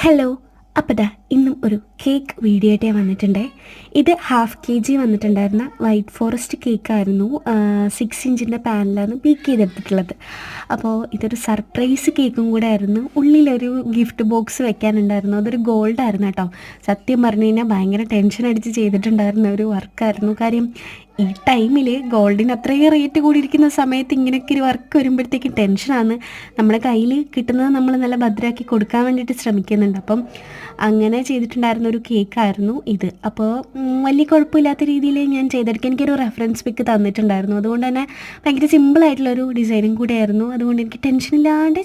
Hello. അപ്പോൾ ദാ ഇന്നും ഒരു കേക്ക് വീഡിയോ ആയിട്ട് ഞാൻ വന്നിട്ടുണ്ട്. ഇത് 1/2 kg വന്നിട്ടുണ്ടായിരുന്ന വൈറ്റ് ഫോറസ്റ്റ് കേക്കായിരുന്നു. 6 ഇഞ്ചിൻ്റെ പാനിലാണ് ബേക്ക് ചെയ്തെടുത്തിട്ടുള്ളത്. അപ്പോൾ ഇതൊരു സർപ്രൈസ് കേക്കും കൂടെ ആയിരുന്നു. ഉള്ളിലൊരു ഗിഫ്റ്റ് ബോക്സ് വെക്കാനുണ്ടായിരുന്നു. അതൊരു ഗോൾഡായിരുന്നു കേട്ടോ. സത്യം പറഞ്ഞു കഴിഞ്ഞാൽ ഭയങ്കര ടെൻഷൻ അടിച്ച് ചെയ്തിട്ടുണ്ടായിരുന്ന ഒരു വർക്കായിരുന്നു. കാര്യം ഈ ടൈമിൽ ഗോൾഡിന് അത്രയും റേറ്റ് കൂടിയിരിക്കുന്ന സമയത്ത് ഇങ്ങനെയൊക്കെ ഒരു വർക്ക് വരുമ്പോഴത്തേക്കും ടെൻഷനാണ്. നമ്മുടെ കയ്യിൽ കിട്ടുന്നത് നമ്മൾ നല്ല ഭദ്രമാക്കി കൊടുക്കാൻ വേണ്ടിയിട്ട് ശ്രമിക്കുന്നുണ്ട്. അപ്പം അങ്ങനെ ചെയ്തിട്ടുണ്ടായിരുന്ന ഒരു കേക്കായിരുന്നു ഇത്. അപ്പോൾ വലിയ കുഴപ്പമില്ലാത്ത രീതിയിൽ ഞാൻ ചെയ്തെടുക്കാൻ എനിക്കൊരു റെഫറൻസ് പിക്ക് തന്നിട്ടുണ്ടായിരുന്നു. അതുകൊണ്ട് തന്നെ ഭയങ്കര സിമ്പിളായിട്ടുള്ളൊരു ഡിസൈനും കൂടെയായിരുന്നു. അതുകൊണ്ട് എനിക്ക് ടെൻഷനില്ലാണ്ട്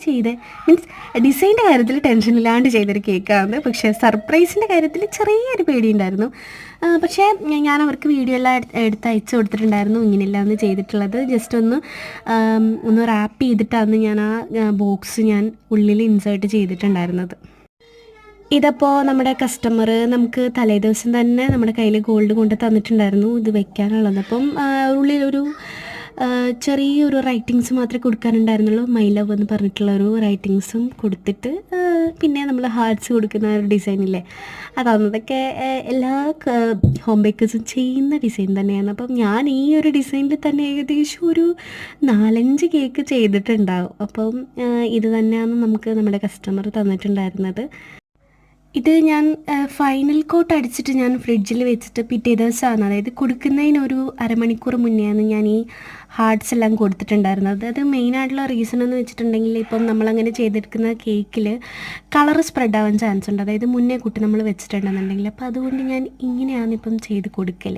മീൻസ് ഡിസൈൻ്റെ കാര്യത്തിൽ ടെൻഷനില്ലാണ്ട് ചെയ്തൊരു കേക്കാണ്. പക്ഷേ സർപ്രൈസിൻ്റെ കാര്യത്തിൽ ചെറിയൊരു പേടിയുണ്ടായിരുന്നു. പക്ഷേ ഞാൻ അവർക്ക് വീഡിയോ എല്ലാം എടുത്ത് അയച്ചു കൊടുത്തിട്ടുണ്ടായിരുന്നു. ഇങ്ങനെയല്ലാന്ന് ചെയ്തിട്ടുള്ളത്. ജസ്റ്റ് ഒന്ന് റാപ്പ് ചെയ്തിട്ടാണ് ഞാൻ ആ ബോക്സ് ഞാൻ ഉള്ളിൽ ഇൻസേർട്ട് ചെയ്തിട്ടുണ്ടായിരുന്നത്. ഇതപ്പോൾ നമ്മുടെ കസ്റ്റമർ നമുക്ക് തലേദിവസം തന്നെ നമ്മുടെ കയ്യിൽ ഗോൾഡ് കൊണ്ട് തന്നിട്ടുണ്ടായിരുന്നു ഇത് വെക്കാനുള്ളത്. അപ്പം ഉള്ളിലൊരു ചെറിയൊരു റൈറ്റിങ്സ് മാത്രമേ കൊടുക്കാനുണ്ടായിരുന്നുള്ളൂ. മൈ ലവ് എന്ന് പറഞ്ഞിട്ടുള്ളൊരു റൈറ്റിങ്സും കൊടുത്തിട്ട് പിന്നെ നമ്മൾ ഹാർട്ട്സ് കൊടുക്കുന്ന ഒരു ഡിസൈനില്ലേ, അതൊക്കെ എല്ലാ ഹോം ബേക്കേഴ്സും ചെയ്യുന്ന ഡിസൈൻ തന്നെയാണ്. അപ്പം ഞാൻ ഈ ഒരു ഡിസൈനിൽ തന്നെ ഏകദേശം ഒരു 4-5 കേക്ക് ചെയ്തിട്ടുണ്ടാവും. അപ്പം ഇത് തന്നെയാണ് നമുക്ക് നമ്മുടെ കസ്റ്റമർ തന്നിട്ടുണ്ടായിരുന്നത്. ഇത് ഞാൻ ഫൈനൽ കോട്ട് അടിച്ചിട്ട് ഞാൻ ഫ്രിഡ്ജിൽ വെച്ചിട്ട് പിറ്റേ ദിവസമാണ്, അതായത് കൊടുക്കുന്നതിനൊരു അരമണിക്കൂർ മുന്നെയാണ് ഞാൻ ഈ ഹാർട്ട്സ് എല്ലാം കൊടുത്തിട്ടുണ്ടായിരുന്നത്. അത് മെയിനായിട്ടുള്ള റീസൺ എന്ന് വെച്ചിട്ടുണ്ടെങ്കിൽ ഇപ്പം നമ്മളങ്ങനെ ചെയ്തെടുക്കുന്ന കേക്കിൽ കളർ സ്പ്രെഡ് ആവാൻ ചാൻസ് ഉണ്ട്. അതായത് മുന്നേ കൂട്ടി നമ്മൾ വെച്ചിട്ടുണ്ടെന്നുണ്ടെങ്കിൽ. അപ്പോൾ അതുകൊണ്ട് ഞാൻ ഇങ്ങനെയാണ് ഇപ്പം ചെയ്ത് കൊടുക്കൽ.